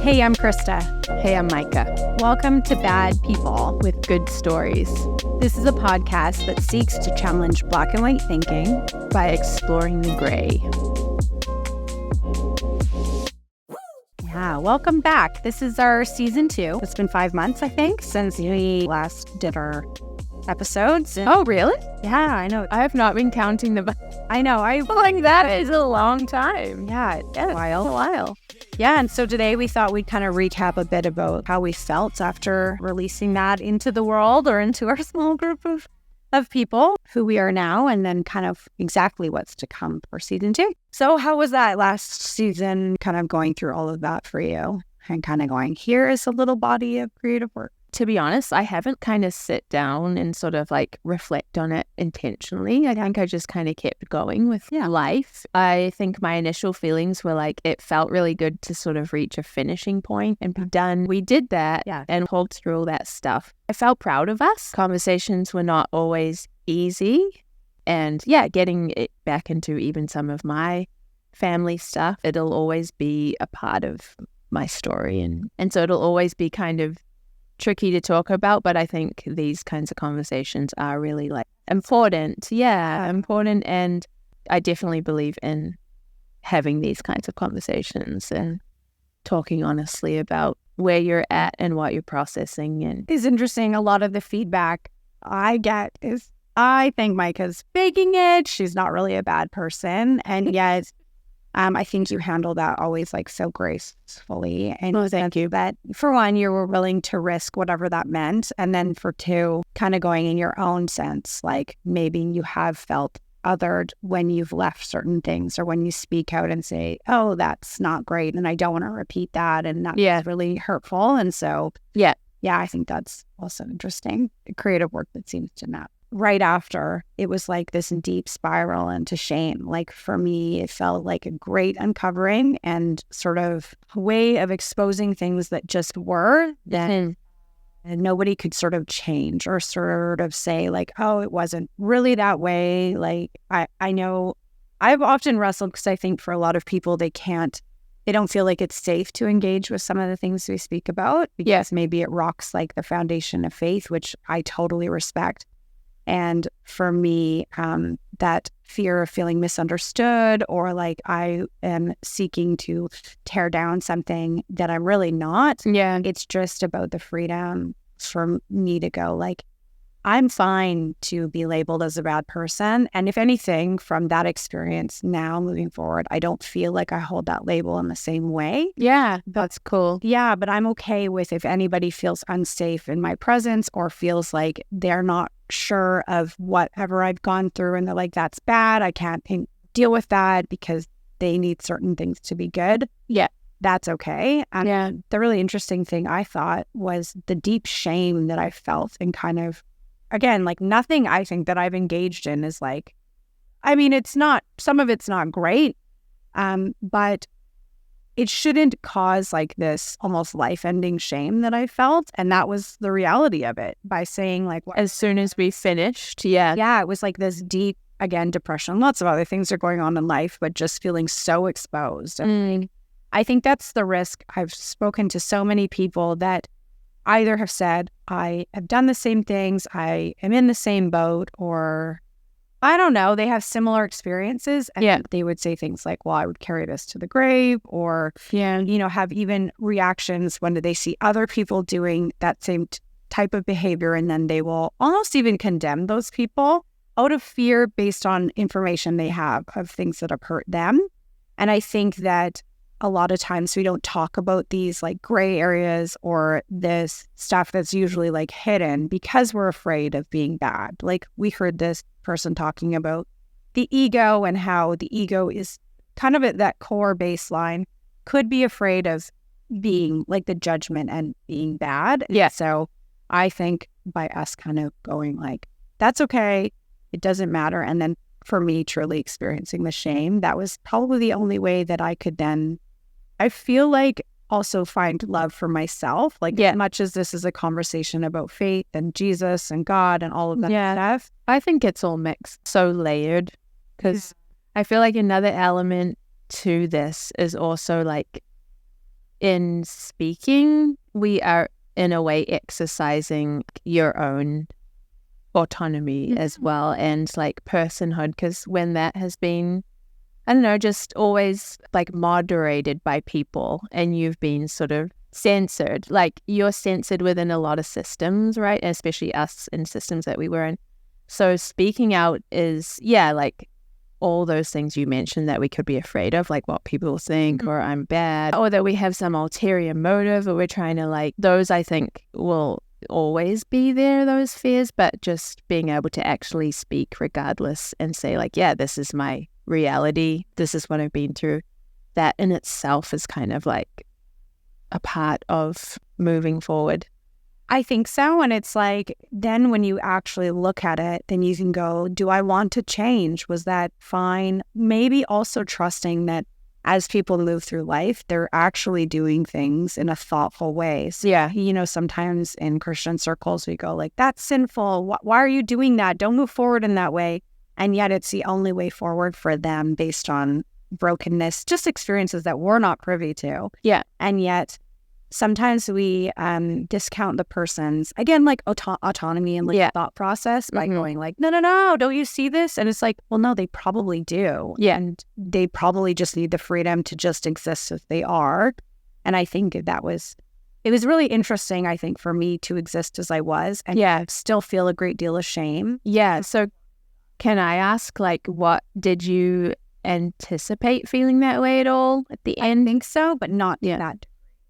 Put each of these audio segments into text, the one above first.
Hey, I'm Christa. Hey, I'm Micah. Welcome to Bad People. With good stories. This is a podcast that seeks to challenge black and white thinking by exploring the gray. Yeah, welcome back. This is our season 2. It's been 5 months, I think, since we last did our episodes. Oh, really? Yeah, I know. I have not been counting them. I know. I feel like that is a long time. Yeah, it's a while. Yeah, and so today we thought we'd kind of recap a bit about how we felt after releasing that into the world or into our small group of people, who we are now, and then kind of exactly what's to come for season 2. So how was that last season, kind of going through all of that for you and kind of going, here is a little body of creative work? To be honest, I haven't kind of sit down and sort of like reflect on it intentionally. I think I just kind of kept going with life. I think my initial feelings were like, it felt really good to sort of reach a finishing point and be done. We did that and talked through all that stuff. I felt proud of us. Conversations were not always easy. And getting it back into even some of my family stuff, it'll always be a part of my story. And so it'll always be kind of tricky to talk about, but I think these kinds of conversations are really like important. Important. And I definitely believe in having these kinds of conversations and talking honestly about where you're at and what you're processing. And it's interesting. A lot of the feedback I get is, I think Micah's faking it. She's not really a bad person. And yet, I think you handle that always like so gracefully. And thank you. That for one, you were willing to risk whatever that meant. And then for two, kind of going in your own sense, like maybe you have felt othered when you've left certain things or when you speak out and say, oh, that's not great. And I don't want to repeat that. And that's really hurtful. And so, I think that's also interesting. Creative work that seems to map. Right after, it was like this deep spiral into shame. Like for me, it felt like a great uncovering and sort of a way of exposing things that just were that nobody could sort of change or sort of say like, oh, it wasn't really that way. Like I know I've often wrestled because I think for a lot of people, they don't feel like it's safe to engage with some of the things we speak about because maybe it rocks like the foundation of faith, which I totally respect. And for me, that fear of feeling misunderstood or like I am seeking to tear down something that I'm really not. Yeah. It's just about the freedom for me to go like, I'm fine to be labeled as a bad person. And if anything, from that experience now moving forward, I don't feel like I hold that label in the same way. Yeah, that's cool. Yeah, but I'm okay with if anybody feels unsafe in my presence or feels like they're not sure of whatever I've gone through and they're like, that's bad. I can't deal with that because they need certain things to be good. Yeah. That's okay. And the really interesting thing I thought was the deep shame that I felt and kind of, again, like nothing I think that I've engaged in is like, I mean, some of it's not great, but it shouldn't cause like this almost life-ending shame that I felt. And that was the reality of it by saying like, as soon as we finished, it was like this deep, again, depression. Lots of other things are going on in life, but just feeling so exposed. And I think that's the risk. I've spoken to so many people that either have said, I have done the same things, I am in the same boat, or I don't know, they have similar experiences. And they would say things like, well, I would carry this to the grave, or, have even reactions when they see other people doing that same type of behavior. And then they will almost even condemn those people out of fear based on information they have of things that have hurt them. And I think that a lot of times we don't talk about these like gray areas or this stuff that's usually like hidden because we're afraid of being bad. Like we heard this person talking about the ego and how the ego is kind of at that core baseline, could be afraid of being like the judgment and being bad. Yeah. So I think by us kind of going like, that's okay, it doesn't matter. And then for me, truly experiencing the shame, that was probably the only way that I could then, I feel like, also find love for myself. Like as much as this is a conversation about faith and Jesus and God and all of that stuff. I think it's all mixed, so layered, because I feel like another element to this is also like in speaking, we are in a way exercising your own autonomy as well, and like personhood, because when that has been, I don't know, just always like moderated by people and you've been sort of censored, like you're censored within a lot of systems, right? Especially us in systems that we were in. So speaking out is, like all those things you mentioned that we could be afraid of, like what people think, or I'm bad, or that we have some ulterior motive, or we're trying to like, those I think will always be there, those fears, but just being able to actually speak regardless and say like, yeah, this is my reality, this is what I've been through, that in itself is kind of like a part of moving forward. I think so. And it's like, then when you actually look at it, then you can go, do I want to change? Was that fine? Maybe also trusting that as people move through life, they're actually doing things in a thoughtful way. So, sometimes in Christian circles, we go like, that's sinful. Why are you doing that? Don't move forward in that way. And yet it's the only way forward for them based on brokenness, just experiences that we're not privy to. Yeah. And yet sometimes we discount the person's, again, like autonomy and like thought process by going like, no, don't you see this? And it's like, well, no, they probably do. Yeah. And they probably just need the freedom to just exist as they are. And I think it was really interesting, I think, for me to exist as I was and still feel a great deal of shame. Yeah. So can I ask, like, what did you anticipate feeling that way at all at the end? I think so, but not that.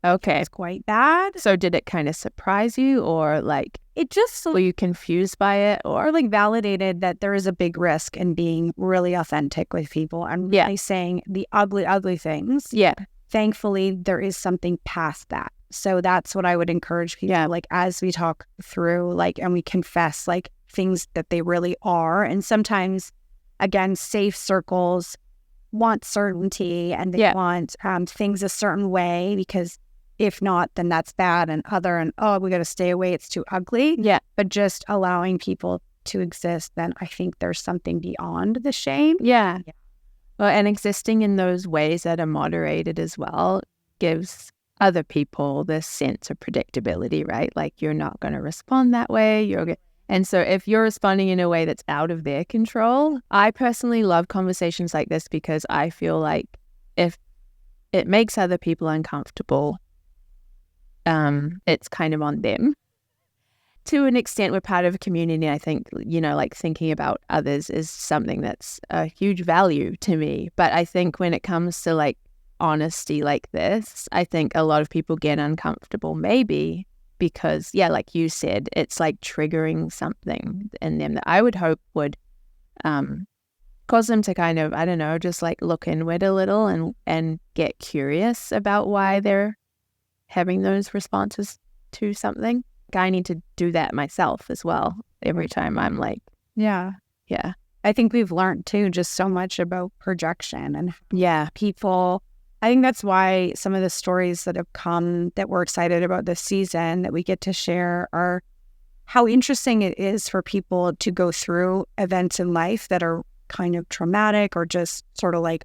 Okay. It's quite bad. So did it kind of surprise you, or like it just were you confused by it, or like validated that there is a big risk in being really authentic with people and really saying the ugly things. Yeah. Thankfully, there is something past that. So that's what I would encourage people, like as we talk through, like, and we confess like things that they really are. And sometimes, again, safe circles want certainty and they want things a certain way, because if not, then that's bad and we got to stay away, it's too ugly. Yeah. But just allowing people to exist, then I think there's something beyond the shame. Yeah. Well, and existing in those ways that are moderated as well gives other people this sense of predictability, right? Like you're not going to respond that way. And so if you're responding in a way that's out of their control, I personally love conversations like this because I feel like if it makes other people uncomfortable, it's kind of on them. To an extent, we're part of a community. I think, like thinking about others is something that's a huge value to me. But I think when it comes to like honesty like this, I think a lot of people get uncomfortable maybe because, like you said, it's like triggering something in them that I would hope would cause them to kind of, I don't know, just like look inward a little and get curious about why they're having those responses to something. I need to do that myself as well every time I'm like, yeah. I think we've learned too just so much about projection and people. I think that's why some of the stories that have come that we're excited about this season that we get to share are how interesting it is for people to go through events in life that are kind of traumatic or just sort of like,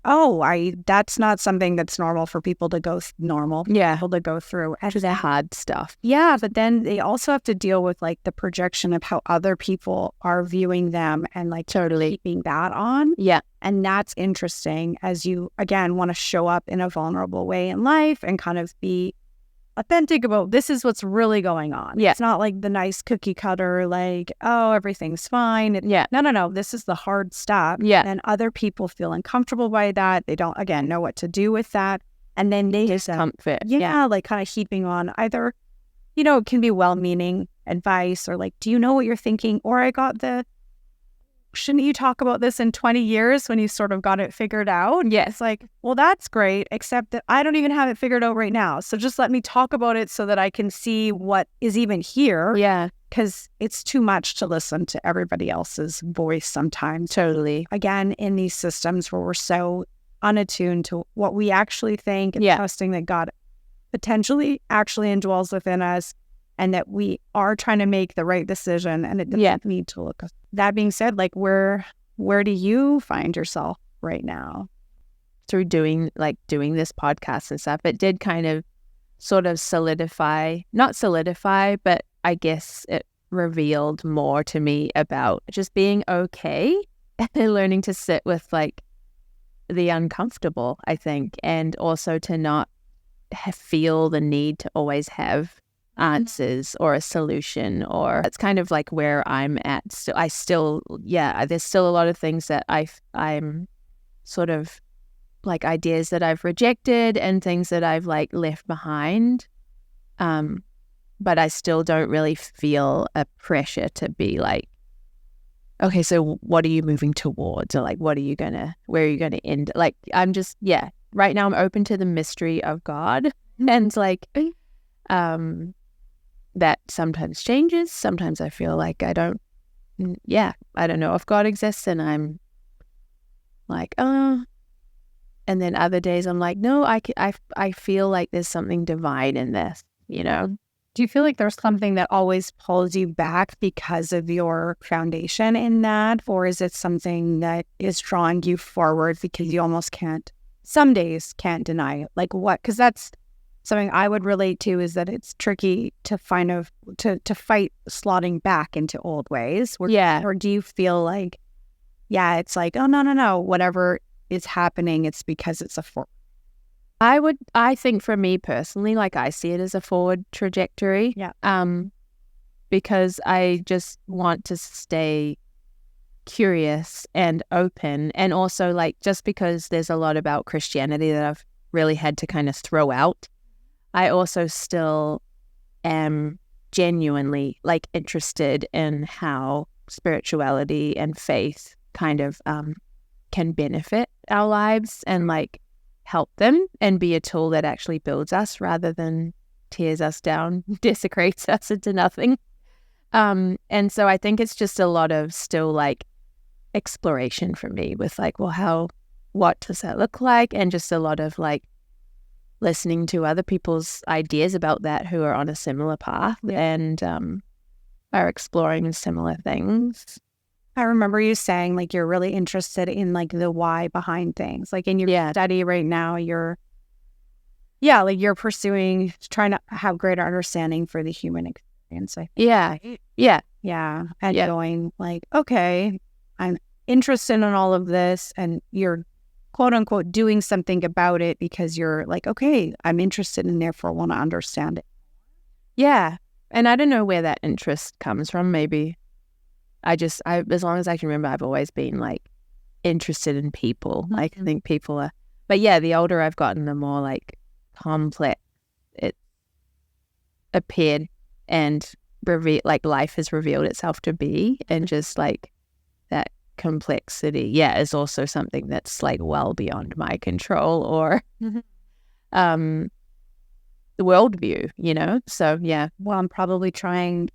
that's not something that's normal for people to go people to go through. And the hard stuff. Yeah, but then they also have to deal with like the projection of how other people are viewing them and like totally keeping that on. Yeah. And that's interesting as you, again, want to show up in a vulnerable way in life and kind of be authentic about this is what's really going on. Yeah. It's not like the nice cookie cutter, like, everything's fine. No. This is the hard stuff. Yeah. And other people feel uncomfortable by that. They don't, again, know what to do with that. And then they discomfort. Like kind of heaping on either, it can be well-meaning advice or like, do you know what you're thinking? Or I got shouldn't you talk about this in 20 years when you sort of got it figured out? Yes. It's like, well, that's great, except that I don't even have it figured out right now. So just let me talk about it so that I can see what is even here. Yeah. Because it's too much to listen to everybody else's voice sometimes. Totally. Again, in these systems where we're so unattuned to what we actually think and trusting that God potentially actually indwells within us and that we are trying to make the right decision and it doesn't need to look. That being said, like where do you find yourself right now? Through doing this podcast and stuff, it did kind of sort of not solidify, but I guess it revealed more to me about just being okay and learning to sit with like the uncomfortable, I think, and also to not feel the need to always have answers or a solution, or it's kind of like where I'm at. So there's still a lot of things that I'm sort of like ideas that I've rejected and things that I've like left behind. But I still don't really feel a pressure to be like, okay, so what are you moving towards? Or like, where are you gonna end? Like, I'm just, right now I'm open to the mystery of God. And like, that sometimes changes. Sometimes I feel like I don't know if God exists, and I'm like, and then other days I'm like, no, I feel like there's something divine in this, you know? Do you feel like there's something that always pulls you back because of your foundation in that? Or is it something that is drawing you forward because you almost some days can't deny it? Like what? Because that's something I would relate to, is that it's tricky to to fight slotting back into old ways. Or do you feel like, it's like, oh, no, whatever is happening, it's because it's a I think for me personally, like I see it as a forward trajectory. Yeah. Because I just want to stay curious and open. And also like, just because there's a lot about Christianity that I've really had to kind of throw out, I also still am genuinely like interested in how spirituality and faith kind of can benefit our lives and like help them and be a tool that actually builds us rather than tears us down, desecrates us into nothing. And so I think it's just a lot of still like exploration for me with like, well, what does that look like? And just a lot of like listening to other people's ideas about that who are on a similar path and are exploring similar things. I remember you saying like you're really interested in like the why behind things. Like in your study right now, you're pursuing, trying to have greater understanding for the human experience. And going like, okay, I'm interested in all of this, and you're quote unquote doing something about it because you're like, okay, I'm interested and therefore want to understand it. Yeah. And I don't know where that interest comes from. Maybe as long as I can remember, I've always been like interested in people. Mm-hmm. Like I think people are, but the older I've gotten, the more like complex it appeared and like life has revealed itself to be. And just like that complexity, is also something that's like well beyond my control or the worldview, you know? So, Well, I'm probably trying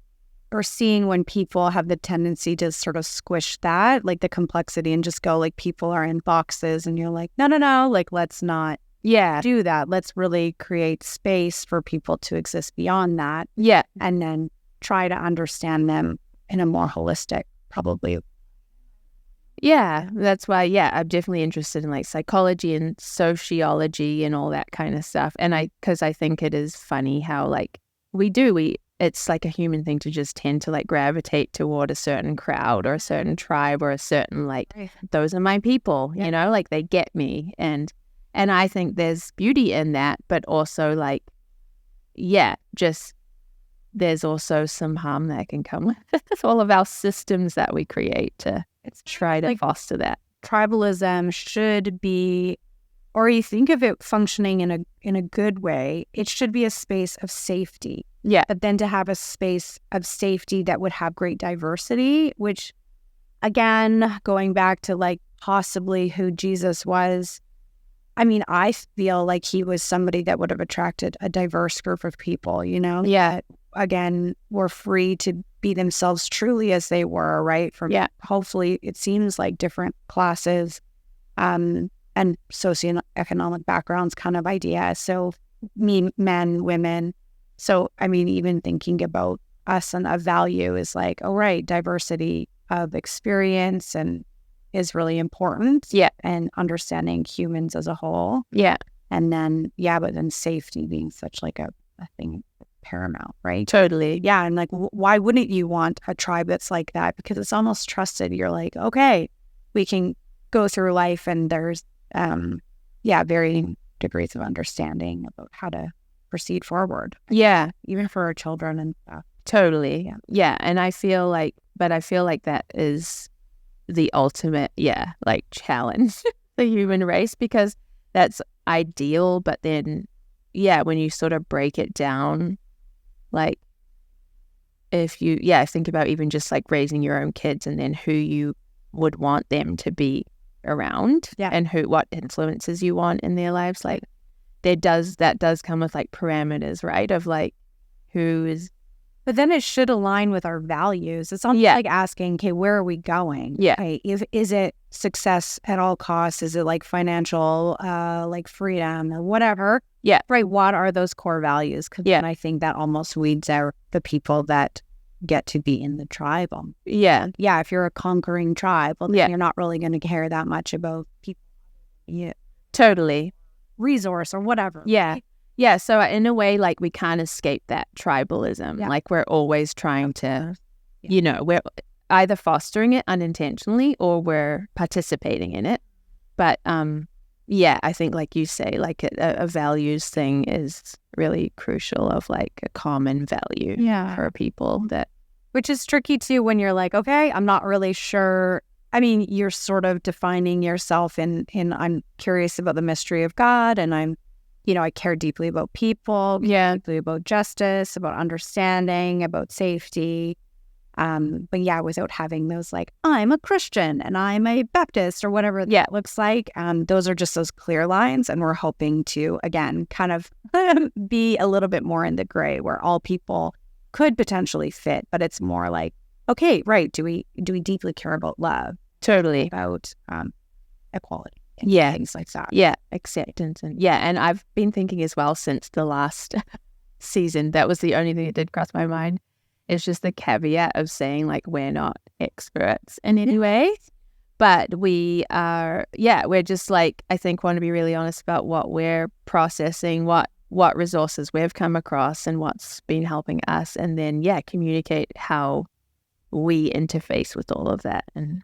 or seeing when people have the tendency to sort of squish that, like the complexity, and just go like people are in boxes, and you're like, no, like let's not do that. Let's really create space for people to exist beyond that. Yeah. And then try to understand them in a more holistic, probably. Yeah, that's why, I'm definitely interested in like psychology and sociology and all that kind of stuff. And because I think it is funny how like it's like a human thing to just tend to like gravitate toward a certain crowd or a certain tribe or a certain like, those are my people, you know, like they get me. And I think there's beauty in that, but also like, just there's also some harm that can come with all of our systems that we create to try to foster that. Tribalism should be, or you think of it functioning in a good way, it should be a space of safety. Yeah. But then to have a space of safety that would have great diversity, which again, going back to like possibly who Jesus was, I mean, I feel like he was somebody that would have attracted a diverse group of people, you know? Yeah. Again, were free to be themselves truly as they were, right? From hopefully it seems like different classes and socioeconomic backgrounds kind of idea. So men, women. So, I mean, even thinking about us and a value is like, oh, right, diversity of experience and is really important. Yeah. And understanding humans as a whole. Yeah. And then, but then safety being such like a thing paramount, right? Totally. Yeah. And like, why wouldn't you want a tribe that's like that? Because it's almost trusted. You're like, okay, we can go through life and there's, varying degrees of understanding about how to proceed forward. Yeah. Even for our children and stuff. Totally. Yeah. And I feel like that is the ultimate, like challenge the human race, because that's ideal. But then, when you sort of break it down, like if you, think about even just like raising your own kids and then who you would want them to be around and what influences you want in their lives, like that does come with like parameters, right? Of like who is. But then it should align with our values. It's not like asking, okay, where are we going? Yeah. Okay, is it success at all costs? Is it like financial, like freedom or whatever? Yeah. Right. What are those core values? Because I think that almost weeds out the people that get to be in the tribe. Yeah. Yeah. If you're a conquering tribe, well, then you're not really going to care that much about people. Yeah. Totally. Resource or whatever. Yeah. Right? Yeah, so in a way, like we can't escape that tribalism. Yeah. Like we're always trying to, we're either fostering it unintentionally or we're participating in it. But I think like you say, like a values thing is really crucial, of like a common value for people that. Which is tricky too when you're like, okay, I'm not really sure. I mean, you're sort of defining yourself in I'm curious about the mystery of God, and I'm, I care deeply about people, deeply about justice, about understanding, about safety. But without having those like, I'm a Christian and I'm a Baptist or whatever that looks like. Those are just those clear lines. And we're hoping to, again, kind of be a little bit more in the gray where all people could potentially fit. But it's more like, okay, right. Do we deeply care about love? Totally. About equality. Things like that. Acceptance. And I've been thinking as well since the last season, that was the only thing that did cross my mind. It's just the caveat of saying like we're not experts in any way, but we are, we're just like, I think want to be really honest about what we're processing, what resources we've come across and what's been helping us, and then communicate how we interface with all of that and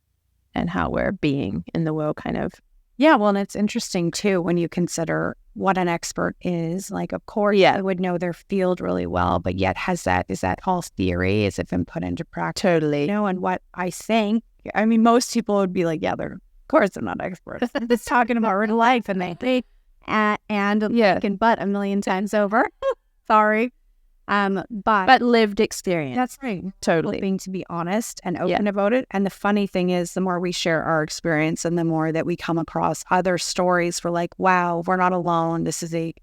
how we're being in the world kind of. Yeah, well, and it's interesting, too, when you consider what an expert is. Like, of course, they would know their field really well, but yet is that all theory? Is it been put into practice? Totally. And what I think, I mean, most people would be like, of course they're not experts. They're just talking about real life, and they can butt a million times over. Sorry. But lived experience. That's right. Totally. Being to be honest and open about it. And the funny thing is, the more we share our experience and the more that we come across other stories, we're like, wow, we're not alone. This is a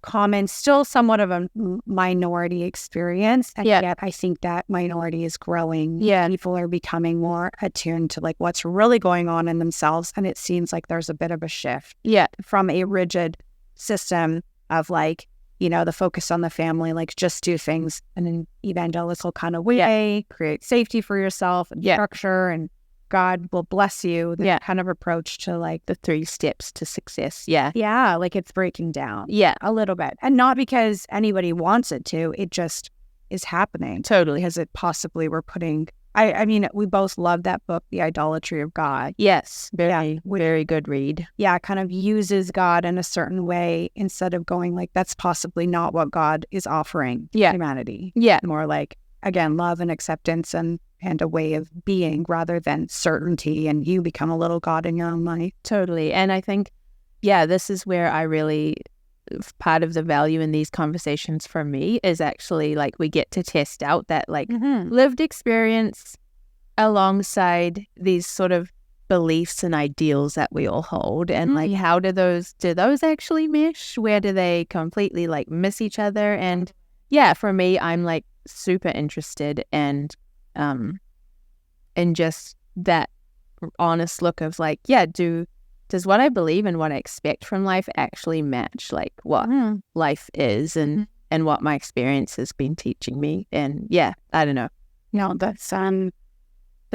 common, still somewhat of a minority experience. And yet I think that minority is growing. People are becoming more attuned to like what's really going on in themselves. And it seems like there's a bit of a shift from a rigid system of like, the focus on the family, like just do things in an evangelical kind of way, create safety for yourself and structure, and God will bless you. That kind of approach to like the 3 steps to success. Yeah, like it's breaking down. A little bit. And not because anybody wants it to, it just is happening. Totally. Because it possibly we're putting, I mean, we both love that book, The Idolatry of God. Yes, very good read. It kind of uses God in a certain way instead of going like, that's possibly not what God is offering humanity. More like, again, love and acceptance and a way of being rather than certainty and you become a little God in your own life. Totally. And I think, this is where I really, part of the value in these conversations for me is actually like we get to test out that like lived experience alongside these sort of beliefs and ideals that we all hold, and like how do those actually mesh? Where do they completely like miss each other? And for me, I'm like super interested and in just that honest look of like, does what I believe and what I expect from life actually match like what life is and what my experience has been teaching me? And I don't know. No, that's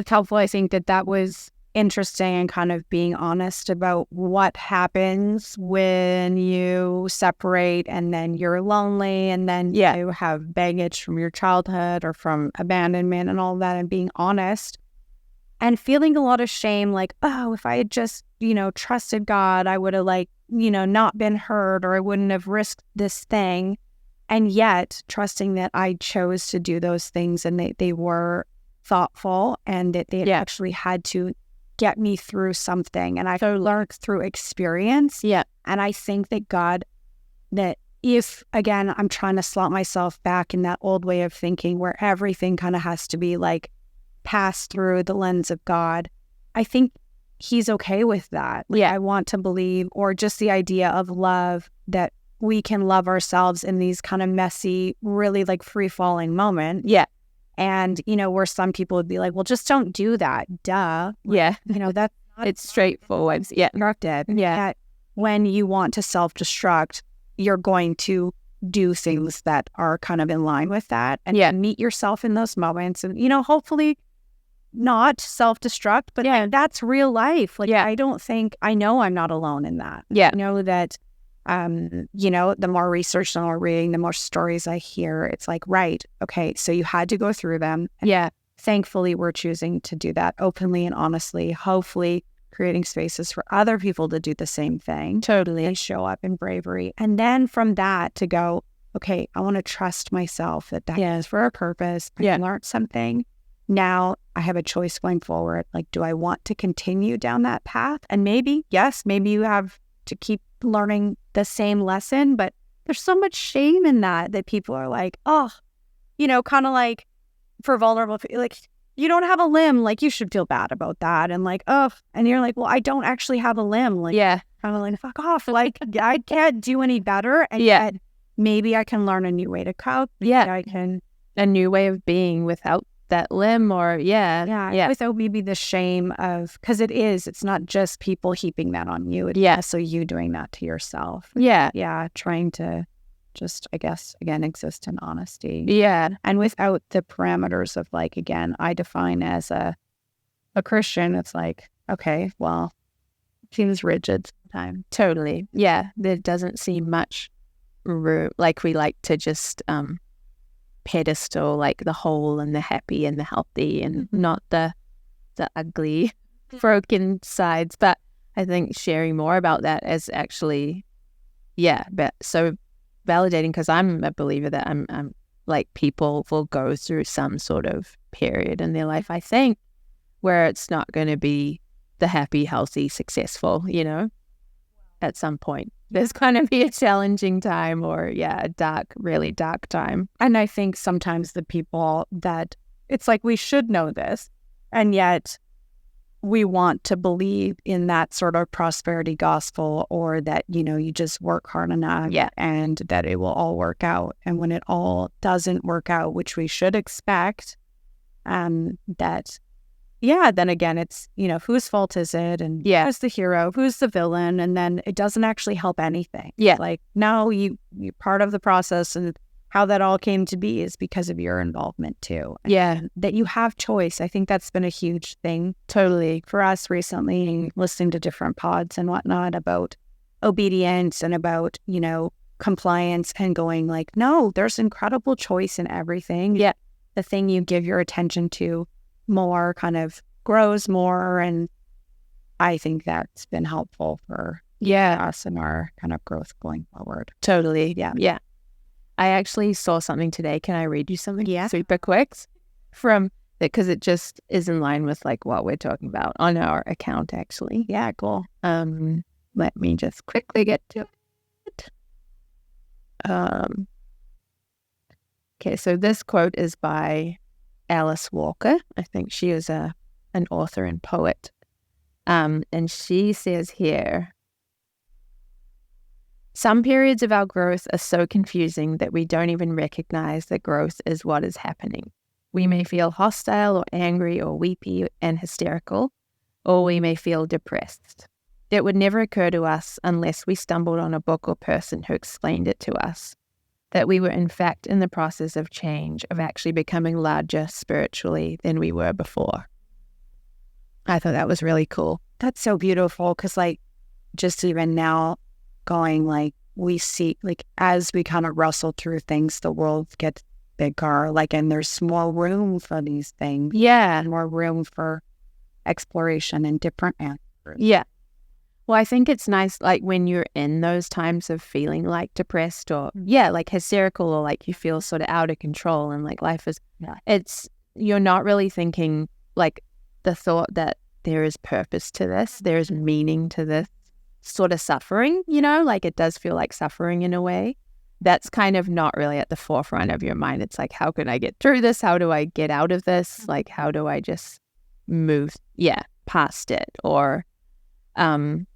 helpful. I think that was interesting and kind of being honest about what happens when you separate and then you're lonely and then you have baggage from your childhood or from abandonment and all that, and being honest and feeling a lot of shame, like, oh, if I had just, trusted God, I would have not been hurt, or I wouldn't have risked this thing. And yet trusting that I chose to do those things and they were thoughtful and that they actually had to get me through something. And I learned through experience. Yeah. And I think that God, that if, again, I'm trying to slot myself back in that old way of thinking where everything kind of has to be like passed through the lens of God, I think he's okay with that. I want to believe, or just the idea of love, that we can love ourselves in these kind of messy, really like free-falling moments. Yeah. And, where some people would be like, well, just don't do that. Duh. Yeah. That's not it's straightforward. Yeah. Constructed. Yeah. That when you want to self-destruct, you're going to do things that are kind of in line with that and meet yourself in those moments. And, hopefully not self-destruct, but that's real life. I don't think, I know I'm not alone in that. Yeah. I know that the more research, the more reading, the more stories I hear, it's like, right, okay, so you had to go through them. Yeah. Thankfully, we're choosing to do that openly and honestly, hopefully creating spaces for other people to do the same thing. Totally. And show up in bravery. And then from that to go, okay, I want to trust myself that is for a purpose. I learned something. Now I have a choice going forward. Like, do I want to continue down that path? And maybe you have to keep learning the same lesson, but there's so much shame in that people are like, oh, kind of like for vulnerable people, like, you don't have a limb, like, you should feel bad about that. And like, oh, and you're like, well, I don't actually have a limb. Like, kind of like, fuck off. Like, I can't do any better. And yet maybe I can learn a new way to cope. I can. A new way of being without that limb, or without maybe the shame of, because it's not just people heaping that on you, it's also you doing that to yourself. Trying to just, I guess, again, exist in honesty, and without the parameters of, like, again, I define as a Christian, it's like, okay, well, it seems rigid sometimes. Totally. There doesn't seem much room, like we like to just pedestal like the whole and the happy and the healthy and not the ugly broken sides. But I think sharing more about that is actually but so validating, because I'm a believer that I'm like, people will go through some sort of period in their life, I think, where it's not going to be the happy, healthy, successful, at some point. There's going to be a challenging time, or a dark, really dark time. And I think sometimes the people that, it's like, we should know this, and yet we want to believe in that sort of prosperity gospel, or that, you just work hard enough and that it will all work out. And when it all doesn't work out, which we should expect, then again, it's, whose fault is it? And who's the hero? Who's the villain? And then it doesn't actually help anything. Like, no, you're part of the process, and how that all came to be is because of your involvement too. And that you have choice. I think that's been a huge thing. Totally. For us recently, listening to different pods and whatnot about obedience and about, compliance, and going like, no, there's incredible choice in everything. The thing you give your attention to more kind of grows more, and I think that's been helpful for us and our kind of growth going forward. Totally. I actually saw something today. Can I read you something super quick from it, because it just is in line with like what we're talking about on our account, actually. Cool. Let me just quickly get to it. Okay, so this quote is by Alice Walker. I think she is an author and poet. And she says here, some periods of our growth are so confusing that we don't even recognize that growth is what is happening. We may feel hostile or angry or weepy and hysterical, or we may feel depressed. It would never occur to us unless we stumbled on a book or person who explained it to us, that we were in fact in the process of change, of actually becoming larger spiritually than we were before. I thought that was really cool. That's so beautiful because, like, just even now going, like, we see, like, as we kind of wrestle through things, the world gets bigger, like, and there's more room for these things. Yeah. And more room for exploration and different answers. Yeah. Well, I think it's nice, like, when you're in those times of feeling, like, depressed or, like, hysterical or, like, you feel sort of out of control and, like, life is, you're not really thinking, like, the thought that there is purpose to this, there is meaning to this sort of suffering, like, it does feel like suffering in a way. That's kind of not really at the forefront of your mind. It's like, how can I get through this? How do I get out of this? Like, how do I just move, past it? Or, and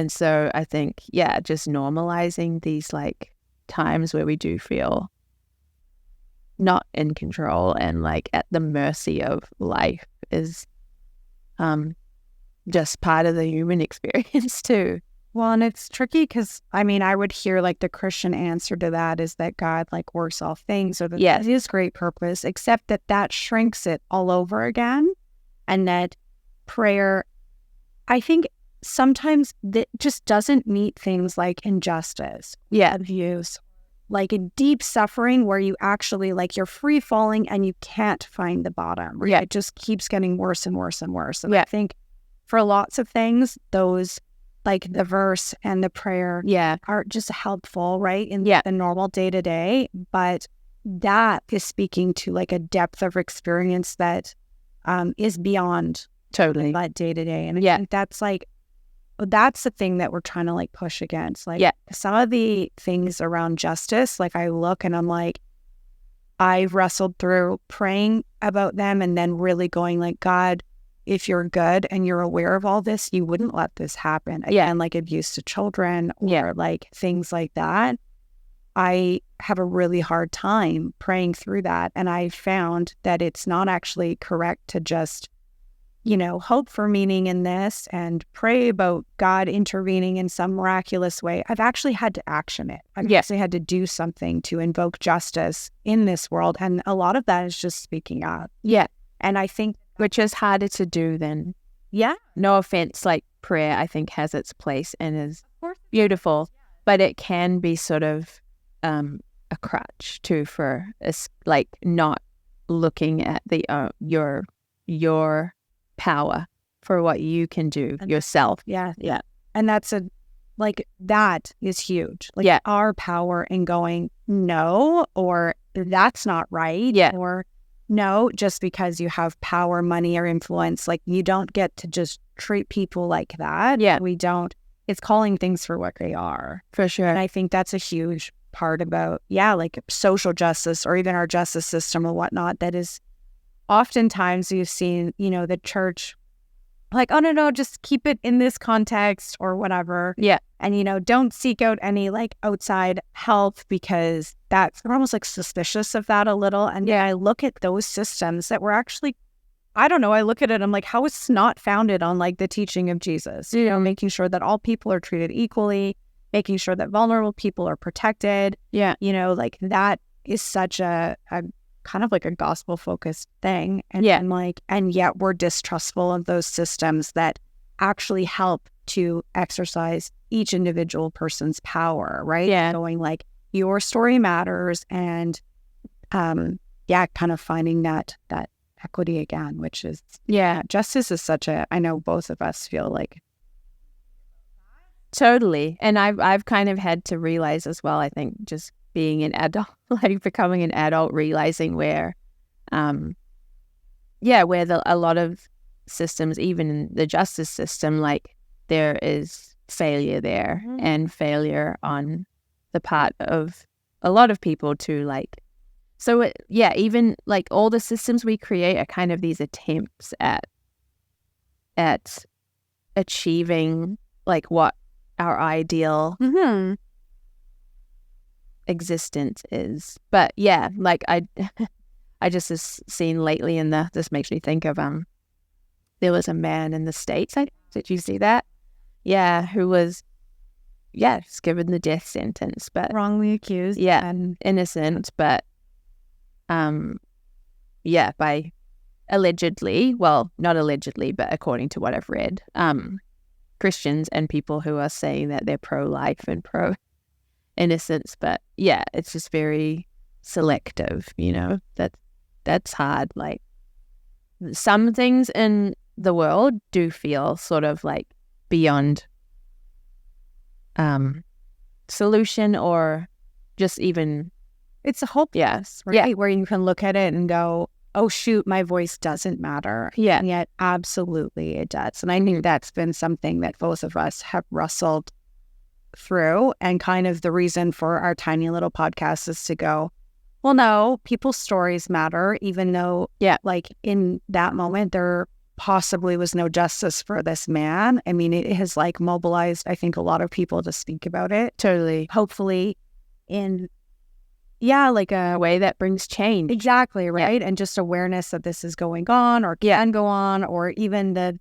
so I think, just normalizing these, like, times where we do feel not in control and, like, at the mercy of life is just part of the human experience too. Well, and it's tricky because, I mean, I would hear, like, the Christian answer to that is that God, like, works all things, or that it is great purpose, except that shrinks it all over again. And that prayer, I think sometimes that just doesn't meet things like injustice, abuse, like a deep suffering where you actually, like, you're free falling and you can't find the bottom. Right? It just keeps getting worse and worse and worse. And I think for lots of things, those, like, the verse and the prayer are just helpful, right? In the normal day-to-day. But that is speaking to, like, a depth of experience that is beyond totally that day-to-day. And I think that's, like, that's the thing that we're trying to, like, push against. Like, some of the things around justice, like, I look and I'm like, I've wrestled through praying about them and then really going, like, God, if you're good and you're aware of all this, you wouldn't let this happen. Again, like abuse to children or like things like that. I have a really hard time praying through that. And I found that it's not actually correct to just, hope for meaning in this and pray about God intervening in some miraculous way. I've actually had to action it. I've actually had to do something to invoke justice in this world. And a lot of that is just speaking up. And I think, which is harder to do than, no offense, like, prayer, I think, has its place and is beautiful, but it can be sort of a crutch too for, like, not looking at the your power for what you can do yourself. And that's that is huge. Like, our power in going, no, or that's not right, or no, just because you have power, money, or influence, like, you don't get to just treat people like that. We don't. It's calling things for what they are. For sure. And I think that's a huge part about, like, social justice or even our justice system or whatnot, that is oftentimes you've seen, the church, like, oh, no, just keep it in this context or whatever. And, don't seek out any, like, outside help because that's, we're almost, like, suspicious of that a little. And I look at those systems that were actually, I don't know, I look at it, I'm like, how is this not founded on, like, the teaching of Jesus? Making sure that all people are treated equally, making sure that vulnerable people are protected. Like, that is such a kind of like a gospel-focused thing. And and yet we're distrustful of those systems that actually help to exercise each individual person's power, right? Going, like, your story matters, and kind of finding that equity again, which is justice is such a, I know both of us feel like. Totally. And I've kind of had to realize as well, I think, just being an adult, like becoming an adult, realizing where where a lot of systems, even the justice system, like, there is failure there and failure on the part of a lot of people to, like, so even, like, all the systems we create are kind of these attempts at achieving, like, what our ideal existence is. But like, I just have seen lately this makes me think of there was a man in the States, did you see that? Who was just given the death sentence, but wrongly accused and innocent, but by allegedly, well, not allegedly, but according to what I've read, Christians and people who are saying that they're pro-life and pro-innocence. But yeah, it's just very selective, that's hard. Like, some things in the world do feel sort of like beyond solution, or just even it's a hope. Yes. Right? Yeah. Where you can look at it and go, oh shoot, my voice doesn't matter. Yeah. And yet absolutely it does. And I knew that's been something that both of us have wrestled through, and kind of the reason for our tiny little podcast is to go, well, no, people's stories matter, even though like in that moment there possibly was no justice for this man. I mean, it has like mobilized, I think, a lot of people to speak about it. Totally. Hopefully in like a way that brings change. Exactly, right? And just awareness that this is going on or can go on, or even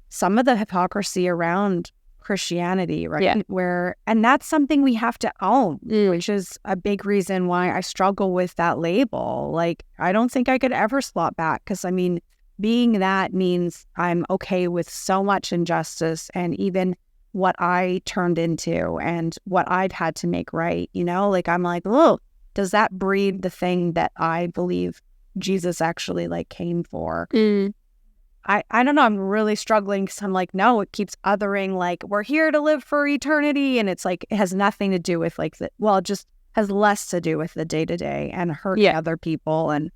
some of the hypocrisy around Christianity, right? Yeah. And that's something we have to own, which is a big reason why I struggle with that label. Like, I don't think I could ever slot back, because I mean, being that means I'm okay with so much injustice, and even what I turned into and what I've had to make right, like I'm like, oh, does that breed the thing that I believe Jesus actually like came for? I don't know. I'm really struggling, because I'm like, no, it keeps othering, like, we're here to live for eternity. And it's like, it has nothing to do with like it just has less to do with the day to day and hurting other people. And,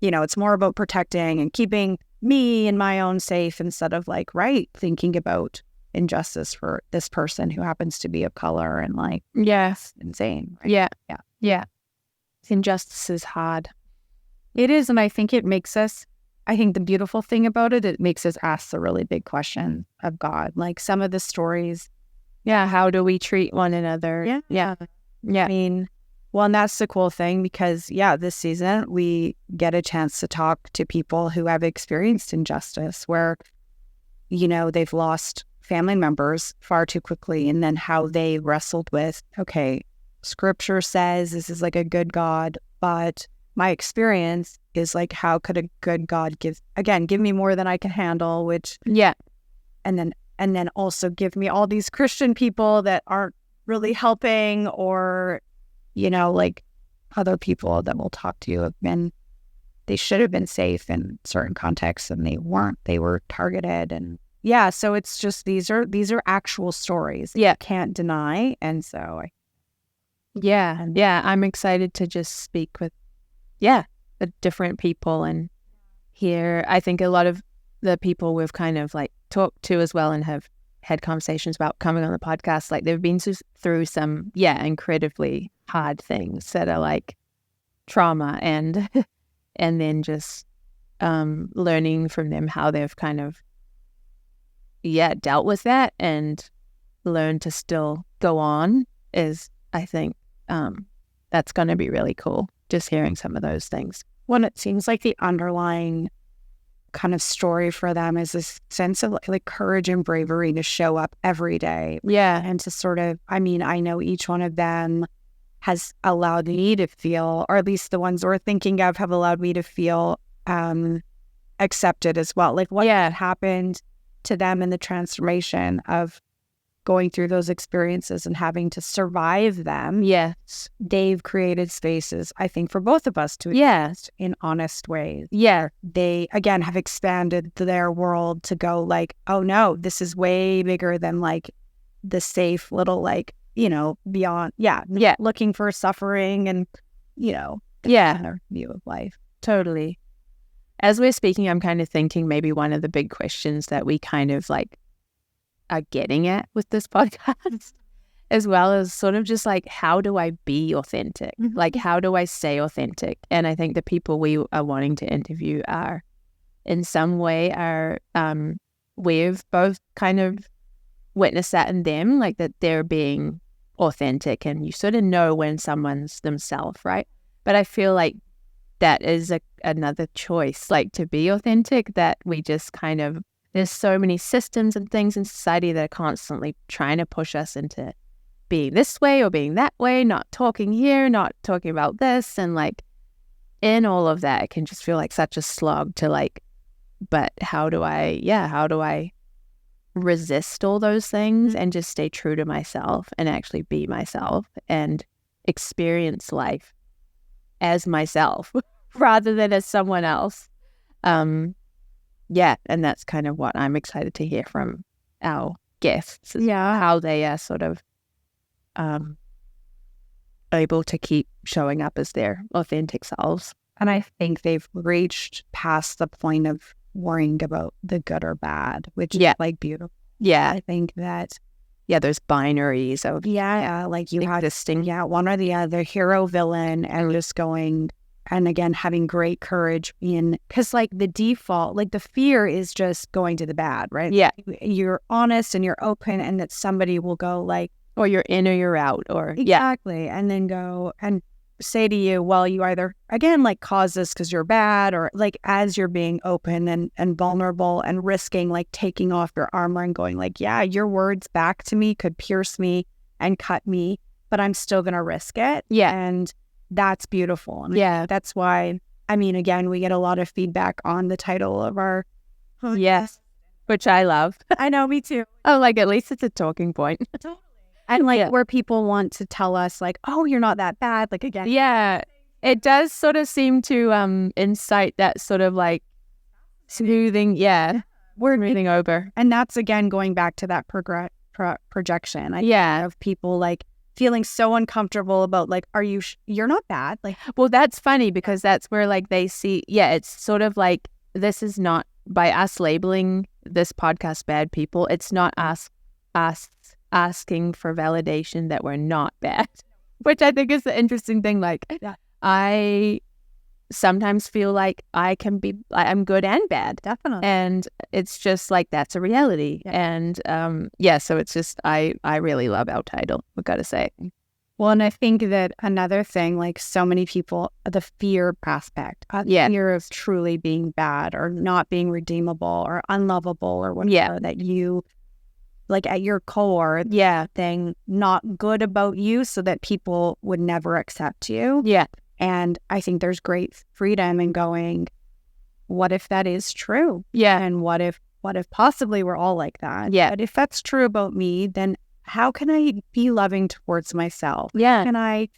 it's more about protecting and keeping me and my own safe, instead of like, thinking about injustice for this person who happens to be of color, and like, yes, insane. Right? Yeah. Injustice is hard. It is. And I think I think the beautiful thing about it makes us ask the really big question of God. Like, some of the stories. Yeah. How do we treat one another? Yeah. I mean, well, and that's the cool thing, because this season we get a chance to talk to people who have experienced injustice, where, they've lost family members far too quickly, and then how they wrestled with, okay, Scripture says this is like a good God, but my experience is like, how could a good God give me more than I can handle, which and then also give me all these Christian people that aren't really helping, or like other people that will talk to you they should have been safe in certain contexts, and they weren't. They were targeted. And so it's just, these are actual stories that you can't deny. And so I'm excited to just speak with the different people and hear. I think a lot of the people we've kind of like talked to as well, and have had conversations about coming on the podcast, like they've been through some incredibly hard things that are like trauma, and then just learning from them how they've kind of dealt with that and learned to still go on is, I think, that's going to be really cool, just hearing some of those things. When it seems like the underlying kind of story for them is this sense of like courage and bravery to show up every day. And to sort of, I mean, I know each one of them has allowed me to feel, or at least the ones we're thinking of have allowed me to feel accepted as well. Like what happened to them in the transformation of going through those experiences and having to survive them. They've created spaces, I think, for both of us to exist in honest ways. They, again, have expanded their world to go like, oh no, this is way bigger than like the safe little like, beyond, looking for suffering and, their view of life. Totally. As we're speaking, I'm kind of thinking maybe one of the big questions that we kind of like are getting at with this podcast, as well as sort of just like, how do I be authentic? Like, how do I stay authentic? And I think the people we are wanting to interview are, in some way, we've both kind of witnessed that in them, like that they're being authentic, and you sort of know when someone's themselves, right? But I feel like that is another choice, like to be authentic, that we just kind of, there's so many systems and things in society that are constantly trying to push us into being this way or being that way, not talking here, not talking about this. And like in all of that, it can just feel like such a slog to like But how do I resist all those things and just stay true to myself and actually be myself and experience life as myself rather than as someone else? And that's kind of what I'm excited to hear from our guests. How they are sort of able to keep showing up as their authentic selves. And I think they've reached past the point of worrying about the good or bad, which is like beautiful. Yeah. I think that those binaries of like you have existing. One or the other, hero, villain, and just going, and again having great courage in, because like the default, like the fear is just going to the bad, right? Yeah. You're honest and you're open, and that somebody will go like, or you're in or you're out, or exactly, and then go and say to you, well, you either again like cause this because you're bad, or like as you're being open and vulnerable and risking like taking off your armor and going like, yeah, your words back to me could pierce me and cut me, but I'm still gonna risk it. And that's beautiful. And that's why, I mean, again, we get a lot of feedback on the title of our which I love. I know, me too. Oh, like at least it's a talking point. And like where people want to tell us like, oh, you're not that bad. Like again. Yeah. It does sort of seem to incite that sort of like smoothing. Yeah. We're moving over. And that's again going back to that projection. Of people like feeling so uncomfortable about like, are you, you're not bad. Like, well, that's funny because that's where like they see, it's sort of like, this is not by us labeling this podcast bad people. It's not us asking for validation that we're not bad, which I think is the interesting thing. Like, I sometimes feel like I'm good and bad. Definitely. And it's just like, that's a reality. And so it's just, I really love our title, I've got to say. Well, and I think that another thing, like so many people, the fear aspect, fear of truly being bad or not being redeemable or unlovable or whatever, that you, like at your core, thing not good about you so that people would never accept you. And I think there's great freedom in going, what if that is true? And what if possibly we're all like that? But if that's true about me, then how can I be loving towards myself? How can I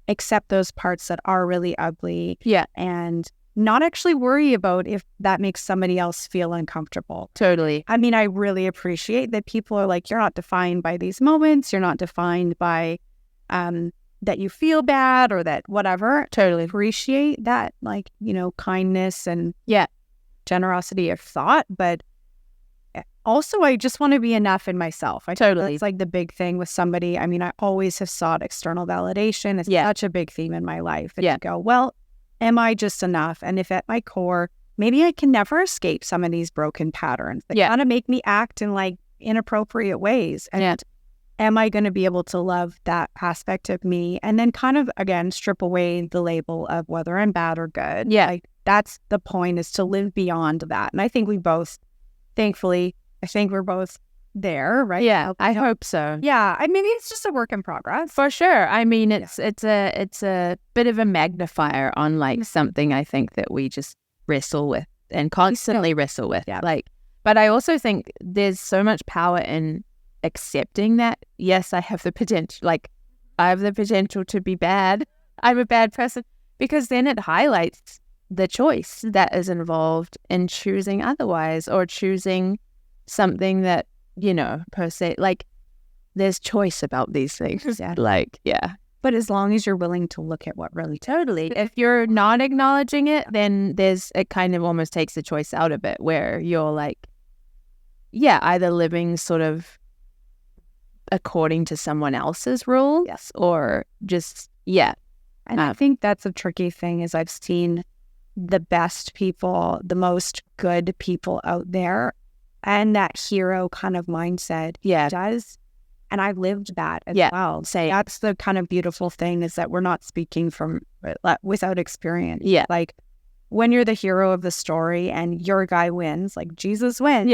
accept those parts that are really ugly? And not actually worry about if that makes somebody else feel uncomfortable. Totally. I mean, I really appreciate that people are like, you're not defined by these moments. You're not defined by that you feel bad or that whatever. Totally. Appreciate that, like, you know, kindness and generosity of thought. But also, I just want to be enough in myself. That's like the big thing with somebody. I mean, I always have sought external validation. It's such a big theme in my life. And to go, well, am I just enough? And if at my core, maybe I can never escape some of these broken patterns that kind of make me act in like inappropriate ways. And am I going to be able to love that aspect of me? And then kind of, again, strip away the label of whether I'm bad or good. Like that's the point, is to live beyond that. And I think we both, thankfully, I think we're both there, right? I hope so. I mean, it's just a work in progress. For sure. I mean, it's a bit of a magnifier on like something I think that we just wrestle with and constantly wrestle with. Like, but I also think there's so much power in accepting that, yes, I have the potential, like I have the potential to be bad. I'm a bad person, because then it highlights the choice that is involved in choosing otherwise, or choosing something that, you know, per se, like there's choice about these things. Like, But as long as you're willing to look at what really if you're not acknowledging it, then it kind of almost takes the choice out of it, where you're like, either living sort of according to someone else's rules, or just, And I think that's a tricky thing, is I've seen the best people, the most good people out there, and that hero kind of mindset does. And I've lived that as well. That's the kind of beautiful thing, is that we're not speaking from without experience. Like when you're the hero of the story and your guy wins, like Jesus wins.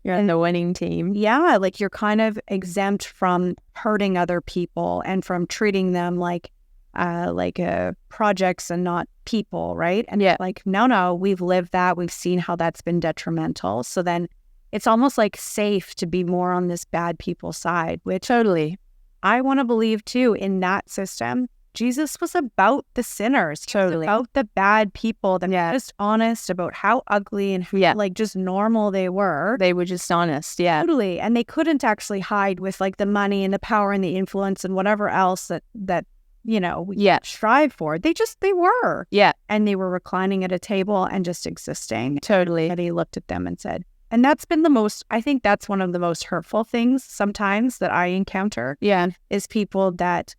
You're in the winning team. Like you're kind of exempt from hurting other people and from treating them like projects and not people, right? And like, no, we've lived that. We've seen how that's been detrimental. So then it's almost like safe to be more on this bad people side, which Totally. I want to believe too. In that system, Jesus was about the sinners. Totally. About the bad people that were just honest about how ugly and like just normal they were. They were just honest. Yeah. Totally. And they couldn't actually hide with like the money and the power and the influence and whatever else that we strive for. They were. Yeah. And they were reclining at a table and just existing. Totally. And he looked at them and said, and that's been I think that's one of the most hurtful things sometimes that I encounter. Yeah. Is people that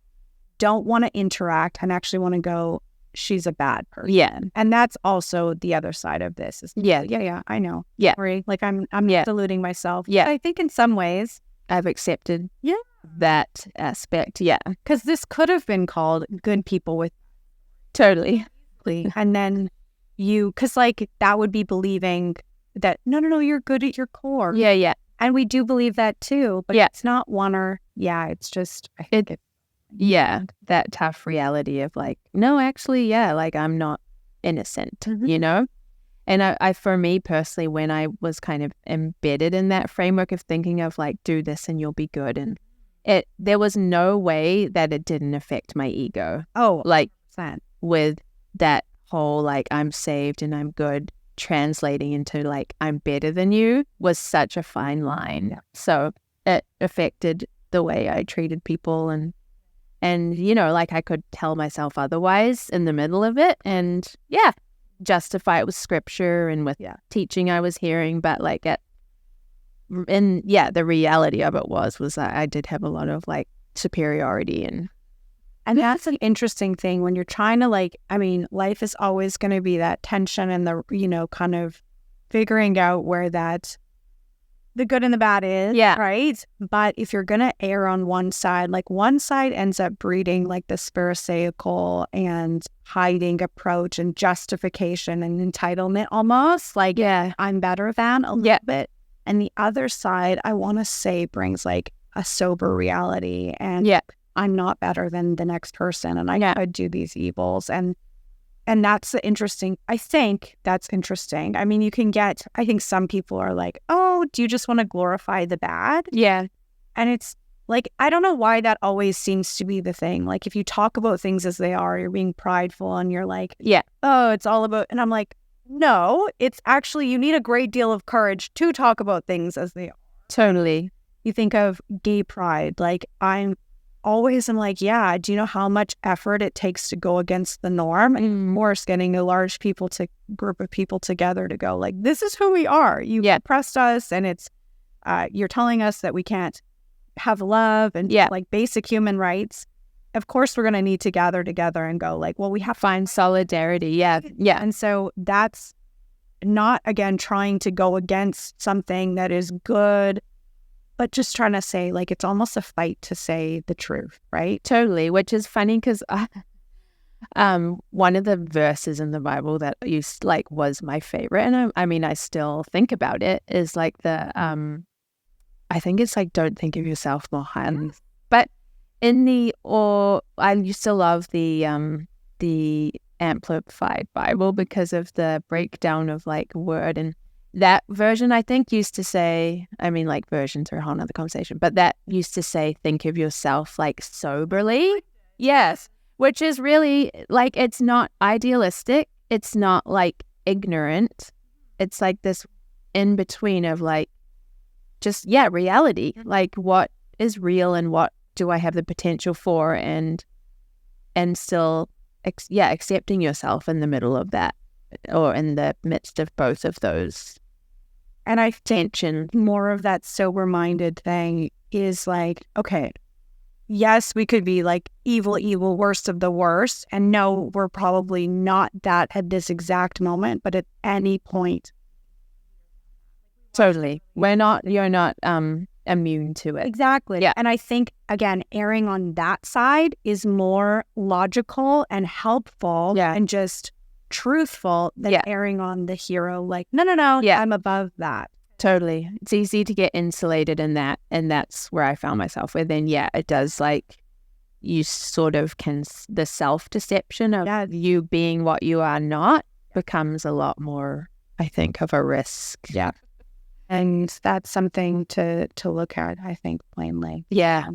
don't want to interact and actually want to go, she's a bad person. Yeah. And that's also the other side of this. Is yeah, I know. Yeah. Sorry. Like I'm deluding myself. Yeah. But I think in some ways I've accepted that aspect. Yeah. Because this could have been called good people with. Totally. And then because like that would be believing that, no, you're good at your core. Yeah, yeah. And we do believe that too. But it's not one or, it's just, I think that tough reality of like, no, actually, like I'm not innocent, And I, for me personally, when I was kind of embedded in that framework of thinking of like, do this and you'll be good. And there was no way that it didn't affect my ego. Oh, like 100%. With that whole, like, I'm saved and I'm good, translating into like, I'm better than you was such a fine line. Yeah. So it affected the way I treated people and like I could tell myself otherwise in the middle of it and justify it with scripture and with teaching I was hearing, but like the reality of it was that I did have a lot of like superiority and that's an interesting thing when you're trying to like, I mean, life is always going to be that tension and the, kind of figuring out where that the good and the bad is, right? But if you're going to err on one side, like one side ends up breeding like the pharisaical and hiding approach and justification and entitlement almost, like I'm better than a little bit. And the other side, I want to say, brings like a sober reality and I'm not better than the next person and I could do these evils. And that's interesting. I think that's interesting. I mean, I think some people are like, oh, do you just want to glorify the bad? Yeah. And it's like, I don't know why that always seems to be the thing. Like if you talk about things as they are, you're being prideful and you're like, oh, it's all about, and I'm like, no, it's actually, you need a great deal of courage to talk about things as they are. Totally. You think of gay pride, like I'm like, do you know how much effort it takes to go against the norm? And worse, getting a large group of people together to go like, this is who we are. You oppressed us and it's, you're telling us that we can't have love and like basic human rights. Of course, we're going to need to gather together and go like, well, we have to find solidarity. Yeah. And so that's not, again, trying to go against something that is good, but just trying to say, like, it's almost a fight to say the truth, right? Totally, which is funny because one of the verses in the Bible that was my favorite, and I mean, I still think about it, is like I think it's like, don't think of yourself more highly. But I used to love the Amplified Bible because of the breakdown of like word, and that version I think used to say, I mean, like versions are a whole nother conversation, but that used to say, think of yourself like soberly. Yes. Which is really like, it's not idealistic. It's not like ignorant. It's like this in between of like, just, reality. Like what is real and what do I have the potential for, and still, accepting yourself in the middle of that or in the midst of both of those. And I tension more of that sober-minded thing is like, okay, yes, we could be like evil, worst of the worst. And no, we're probably not that at this exact moment, but at any point. Totally. You're not immune to it. Exactly. Yeah. And I think, again, erring on that side is more logical and helpful and just truthful than erring on the hero. Like, no, I'm above that. Totally. It's easy to get insulated in that. And that's where I found myself with. And it does like you sort of can, the self-deception of you being what you are not becomes a lot more, I think, of a risk. Yeah. And that's something to look at, I think, plainly. Yeah.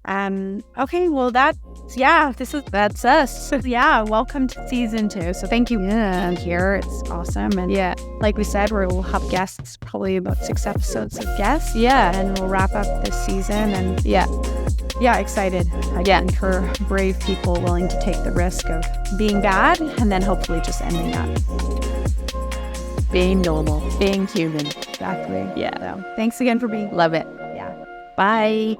Okay, well that's us. Yeah, welcome to season 2. So thank you for being here. It's awesome. And like we said, we'll have guests, probably about 6 episodes of guests. Yeah. And we'll wrap up this season. And excited again for brave people willing to take the risk of being bad and then hopefully just ending up being normal, being human. Exactly. Yeah. So thanks again for being. Love it. Yeah. Bye.